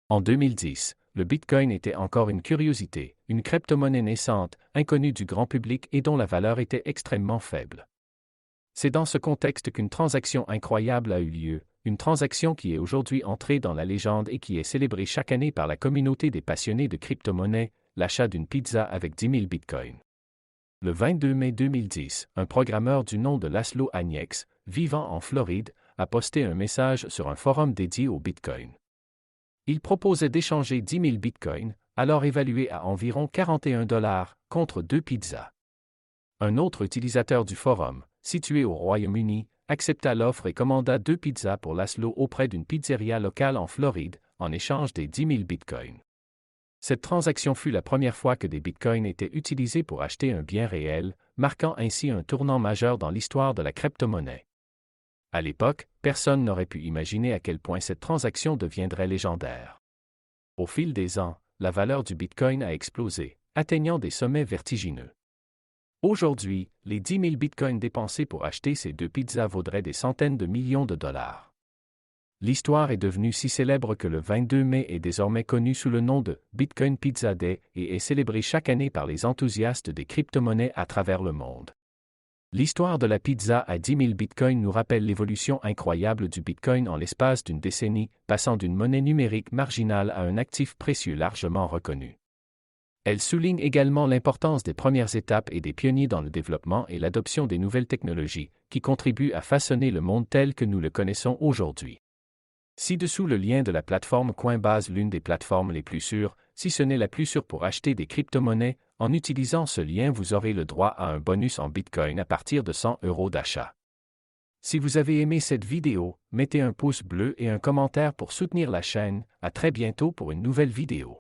En 2010, le Bitcoin était encore une curiosité, une crypto-monnaie naissante, inconnue du grand public et dont la valeur était extrêmement faible. C'est dans ce contexte qu'une transaction incroyable a eu lieu, une transaction qui est aujourd'hui entrée dans la légende et qui est célébrée chaque année par la communauté des passionnés de crypto-monnaies, l'achat d'une pizza avec 10 000 bitcoins. Le 22 mai 2010, un programmeur du nom de Laszlo Agnex, vivant en Floride, a posté un message sur un forum dédié au Bitcoin. Il proposait d'échanger 10 000 bitcoins, alors évalués à environ 41 $, contre 2 pizzas. Un autre utilisateur du forum, situé au Royaume-Uni, accepta l'offre et commanda 2 pizzas pour Laszlo auprès d'une pizzeria locale en Floride, en échange des 10 000 bitcoins. Cette transaction fut la première fois que des bitcoins étaient utilisés pour acheter un bien réel, marquant ainsi un tournant majeur dans l'histoire de la crypto-monnaie. À l'époque, personne n'aurait pu imaginer à quel point cette transaction deviendrait légendaire. Au fil des ans, la valeur du bitcoin a explosé, atteignant des sommets vertigineux. Aujourd'hui, les 10 000 bitcoins dépensés pour acheter ces 2 pizzas vaudraient des centaines de millions de dollars. L'histoire est devenue si célèbre que le 22 mai est désormais connu sous le nom de Bitcoin Pizza Day et est célébré chaque année par les enthousiastes des crypto-monnaies à travers le monde. L'histoire de la pizza à 10 000 bitcoins nous rappelle l'évolution incroyable du bitcoin en l'espace d'une décennie, passant d'une monnaie numérique marginale à un actif précieux largement reconnu. Elle souligne également l'importance des premières étapes et des pionniers dans le développement et l'adoption des nouvelles technologies, qui contribuent à façonner le monde tel que nous le connaissons aujourd'hui. Ci-dessous le lien de la plateforme Coinbase, l'une des plateformes les plus sûres, si ce n'est la plus sûre pour acheter des crypto-monnaies. En utilisant ce lien, vous aurez le droit à un bonus en Bitcoin à partir de 100 € d'achat. Si vous avez aimé cette vidéo, mettez un pouce bleu et un commentaire pour soutenir la chaîne. À très bientôt pour une nouvelle vidéo.